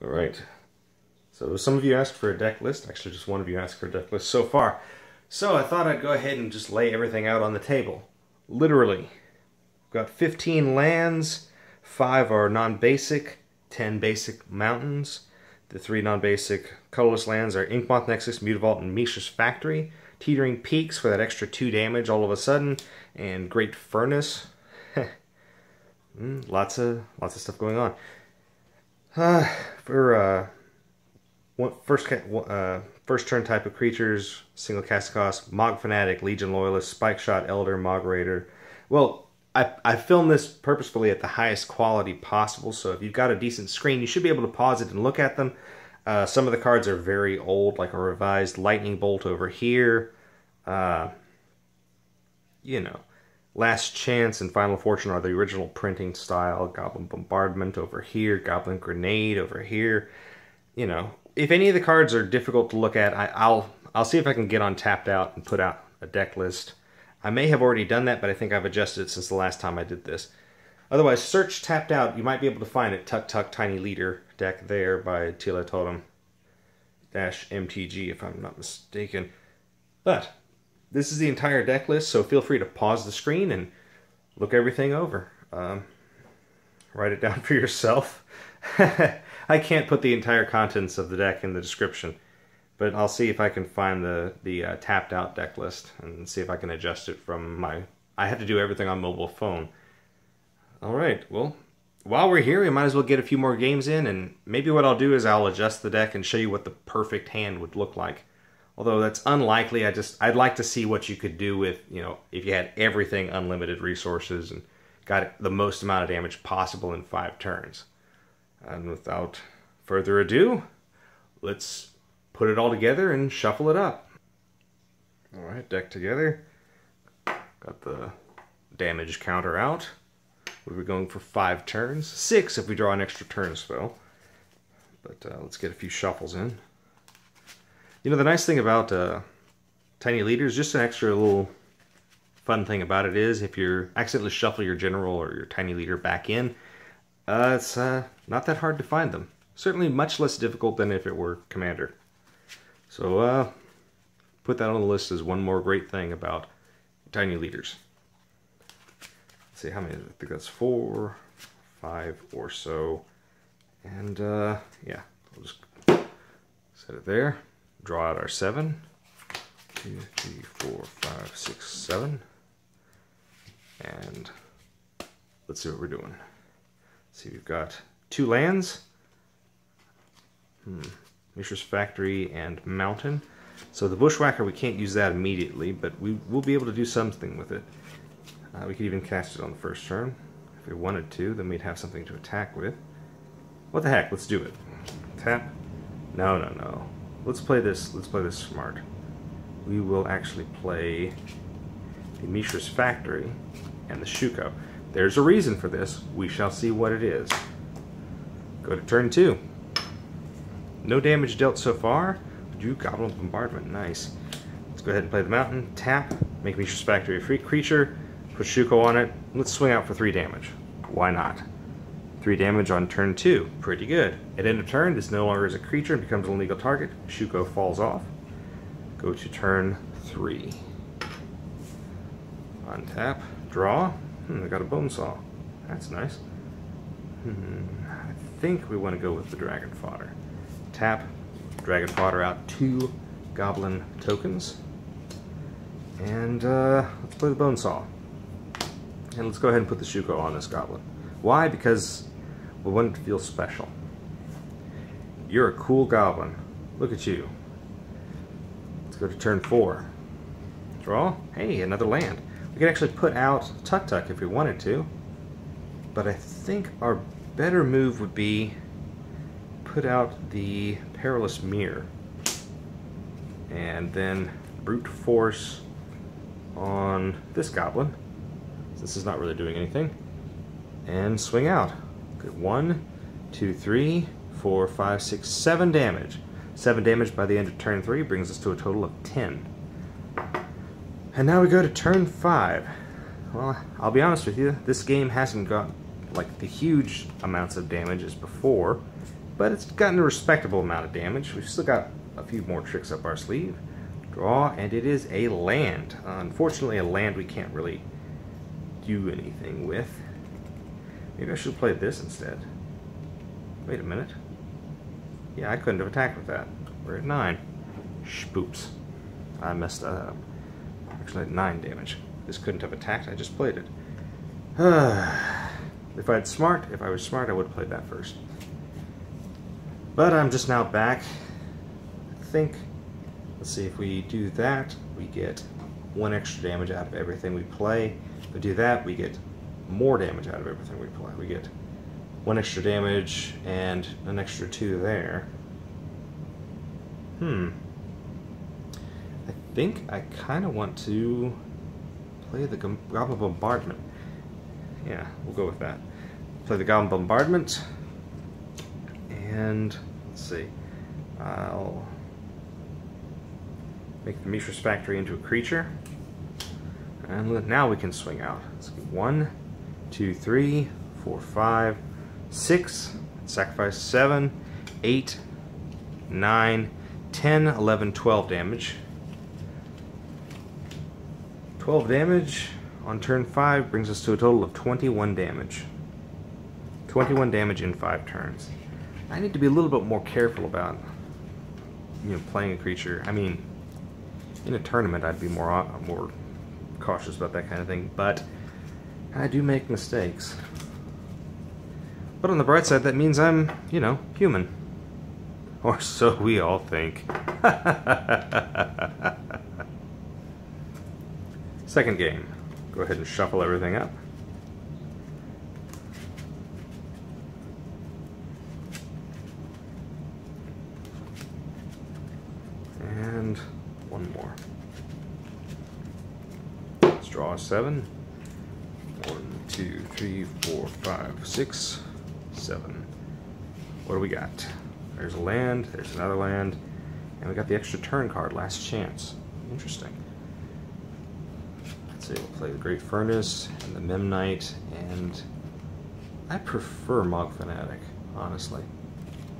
Alright, so some of you asked for a deck list. Actually, just one of you asked for a deck list so far. So I thought I'd go ahead and just lay everything out on the table. Literally. We've got 15 lands, 5 are non-basic, 10 basic mountains. The 3 non-basic colorless lands are Inkmoth Nexus, Mutavault, and Mishra's Factory. Teetering Peaks for that extra 2 damage all of a sudden, and Great Furnace. Lots of stuff going on. For first turn type of creatures, single cast cost, Mog Fanatic, Legion Loyalist, Spike Shot, Elder, Mog Raider. Well, I filmed this purposefully at the highest quality possible, so if you've got a decent screen, you should be able to pause it and look at them. Some of the cards are very old, like a revised Lightning Bolt over here. You know, Last Chance and Final Fortune are the original printing style. Goblin Bombardment over here, Goblin Grenade over here. You know, if any of the cards are difficult to look at, I'll see if I can get on Tapped Out and put out a deck list. I may have already done that, but I think I've adjusted it since the last time I did this. Otherwise, search Tapped Out. You might be able to find it. Tuktuk Tiny Leader deck there by Tila Totem -MTG, if I'm not mistaken. But this is the entire deck list, so feel free to pause the screen and look everything over. Write it down for yourself. I can't put the entire contents of the deck in the description, but I'll see if I can find the Tapped Out deck list and see if I can adjust it from my... I have to do everything on mobile phone. Alright, well, while we're here, we might as well get a few more games in, and maybe what I'll do is I'll adjust the deck and show you what the perfect hand would look like. Although that's unlikely, I'd like to see what you could do with, you know, if you had everything unlimited resources and got the most amount of damage possible in 5 turns. And without further ado, let's put it all together and shuffle it up. Alright, deck together. Got the damage counter out. We're going for 5 turns. 6 if we draw an extra turn spell. But let's get a few shuffles in. You know, the nice thing about Tiny Leaders, just an extra little fun thing about it is, if you accidentally shuffle your General or your Tiny Leader back in, it's not that hard to find them. Certainly much less difficult than if it were Commander. So, put that on the list as one more great thing about Tiny Leaders. Let's see, how many? I think that's 4, 5 or so. And, yeah, we'll just set it there. Draw out our 7. 2, 3, 4, 5, 6, 7. And let's see what we're doing. Let's see, we've got 2 lands. Mishra's Factory and Mountain. So the Bushwhacker, we can't use that immediately, but we will be able to do something with it. We could even cast it on the first turn. If we wanted to, then we'd have something to attack with. What the heck, let's do it. Tap. No. Let's play this smart. We will actually play the Mishra's Factory and the Shuko. There's a reason for this. We shall see what it is. Go to turn 2. No damage dealt so far. Drew Goblin Bombardment. Nice. Let's go ahead and play the Mountain. Tap. Make Mishra's Factory a free creature. Put Shuko on it. Let's swing out for 3 damage. Why not? 3 damage on turn 2. Pretty good. At end of turn, this no longer is a creature and becomes an illegal target. Shuko falls off. Go to turn 3. Untap. Draw. I got a Bone Saw. That's nice. I think we want to go with the Dragon Fodder. Tap. Dragon Fodder out 2 Goblin tokens. And let's play the Bone Saw. And let's go ahead and put the Shuko on this Goblin. Why? Because we want it to feel special. You're a cool Goblin. Look at you. Let's go to turn 4. Draw. Hey, another land. We could actually put out Tuktuk if we wanted to. But I think our better move would be put out the Perilous Mirror. And then brute force on this Goblin. This is not really doing anything. And swing out. Good. 1, 2, 3, 4, 5, 6, 7 damage. 7 damage by the end of turn 3 brings us to a total of 10. And now we go to turn 5. Well, I'll be honest with you, this game hasn't got like the huge amounts of damage as before. but it's gotten a respectable amount of damage. We've still got a few more tricks up our sleeve. Draw, and it is a land. Unfortunately, a land we can't really do anything with. Maybe I should play this instead. Wait a minute. Yeah, I couldn't have attacked with that. We're at 9. Spoops. I messed that up. Actually, at 9 damage. This couldn't have attacked, I just played it. If I was smart, I would have played that first. But I'm just now back. I think, let's see, if we do that, we get 1 extra damage out of everything we play. If we do that, we get more damage out of everything we play. We get 1 extra damage and an extra 2 there. I think I kind of want to play the Goblin Bombardment. Yeah, we'll go with that. Play the Goblin Bombardment. And, let's see, I'll make the Mishra's Factory into a creature. And now we can swing out. Let's get 1, 2, 3, 4, 5, 6, sacrifice 7, 8, 9, 10, 11, 12 damage. 12 damage on turn 5 brings us to a total of 21 damage. 21 damage in 5 turns. I need to be a little bit more careful about, playing a creature. I mean, in a tournament I'd be more cautious about that kind of thing, but I do make mistakes. But on the bright side, that means I'm, human. Or so we all think. Second game. Go ahead and shuffle everything up. And 1 more. Let's draw a 7. 1, 2, 3, 4, 5, 6, 7. What do we got? There's a land, there's another land, and we got the extra turn card, Last Chance. Interesting. Let's see, we'll play the Great Furnace and the Memnite, and I prefer Mog Fanatic, honestly.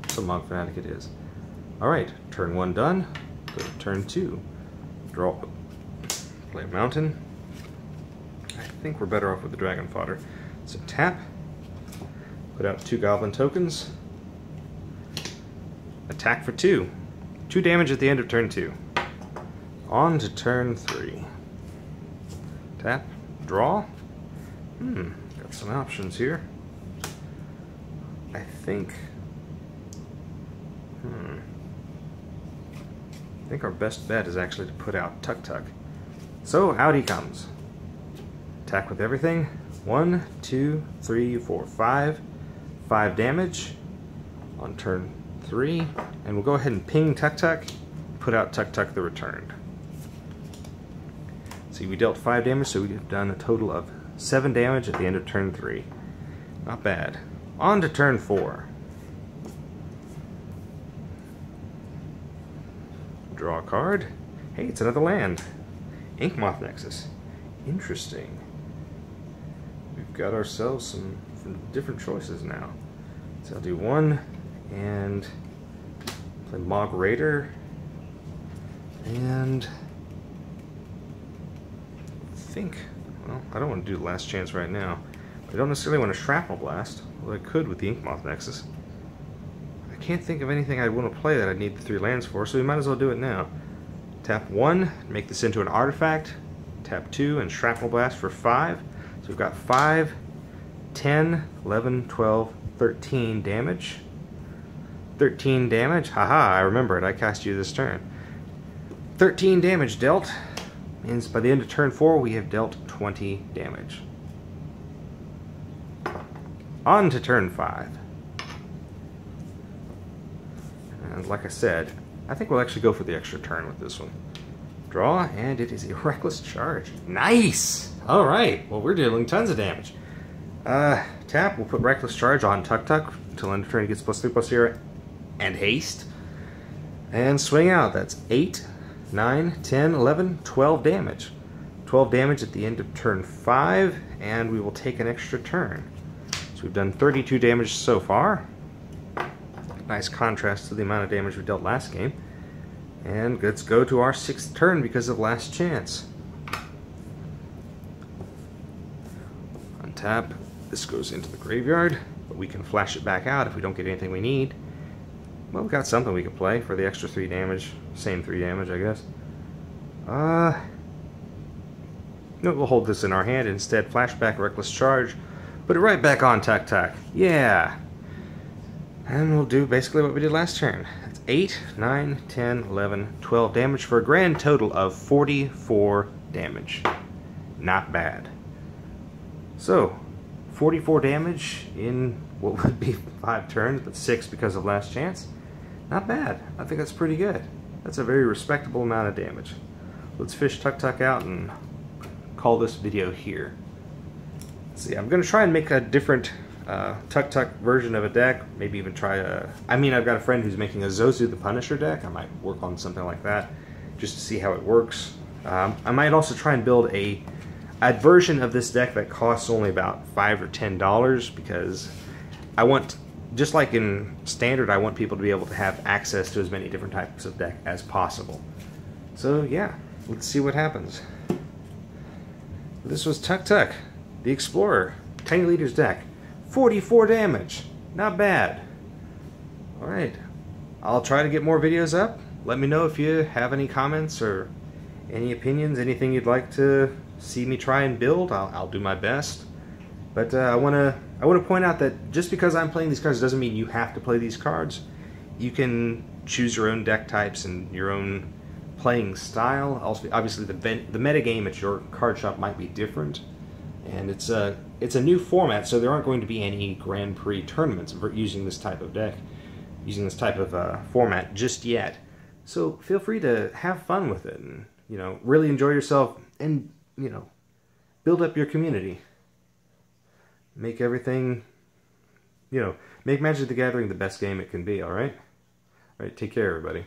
So Mog Fanatic it is. Alright, turn 1 done. Go to turn 2. Draw. Play a mountain. I think we're better off with the Dragon Fodder. So tap. Put out 2 Goblin tokens. Attack for 2. 2 damage at the end of turn 2. On to turn 3. Tap. Draw. Got some options here. I think... I think our best bet is actually to put out Tuktuk. So out he comes. Attack with everything. 1, 2, 3, 4, 5. 5 damage on turn 3. And we'll go ahead and ping Tuktuk. Put out Tuktuk the Returned. See, we dealt 5 damage, so we've done a total of 7 damage at the end of turn 3. Not bad. On to turn 4. Draw a card. Hey, it's another land. Inkmoth Nexus. Interesting. We've got ourselves some different choices now. So I'll do 1 and play Mog Raider. And I think, well, I don't want to do the Last Chance right now. I don't necessarily want to Shrapnel Blast, although I could with the Inkmoth Nexus. I can't think of anything I'd want to play that I'd need the 3 lands for, so we might as well do it now. Tap 1, make this into an artifact. Tap 2 and Shrapnel Blast for 5. So we've got 5, 10, 11, 12, 13 damage. 13 damage? Haha, I remember it. I cast you this turn. 13 damage dealt. Means by the end of turn 4 we have dealt 20 damage. On to turn 5. And like I said, I think we'll actually go for the extra turn with this one. Draw, and it is a Reckless Charge. Nice! Alright, well we're dealing tons of damage. Tap, we'll put Reckless Charge on Tuktuk until end of turn he gets +3/+0 and haste. And swing out. That's 8, 9, 10, 11, 12 damage. 12 damage at the end of turn 5, and we will take an extra turn. So we've done 32 damage so far. Nice contrast to the amount of damage we dealt last game. And let's go to our 6th turn because of last chance. Untap. This goes into the graveyard, but we can flash it back out if we don't get anything we need. Well, we've got something we can play for the extra 3 damage. Same 3 damage, I guess. No, we'll hold this in our hand instead. Flashback, Reckless Charge. Put it right back on Tuktuk. Yeah! And we'll do basically what we did last turn. That's 8, 9, 10, 11, 12 damage for a grand total of 44 damage. Not bad. So, 44 damage in what would be 5 turns, but 6 because of last chance. Not bad. I think that's pretty good. That's a very respectable amount of damage. Let's fish Tuktuk out and call this video here. Let's see, I'm going to try and make a different Tuktuk version of a deck. Maybe even try a... I've got a friend who's making a Zozu the Punisher deck. I might work on something like that just to see how it works. I might also try and build a version of this deck that costs only about $5 or $10 because I want, just like in Standard, I want people to be able to have access to as many different types of deck as possible. So yeah, let's see what happens. This was Tuktuk, the Explorer, Tiny Leader's deck. 44 damage. Not bad. Alright. I'll try to get more videos up. Let me know if you have any comments or any opinions, anything you'd like to see me try and build. I'll do my best. But I want to point out that just because I'm playing these cards doesn't mean you have to play these cards. You can choose your own deck types and your own playing style. Also, obviously, the meta game at your card shop might be different, and it's a new format, so there aren't going to be any Grand Prix tournaments using this type of deck, using this type of format just yet. So feel free to have fun with it, and really enjoy yourself, and build up your community. Make everything, make Magic the Gathering the best game it can be. All right, take care, everybody.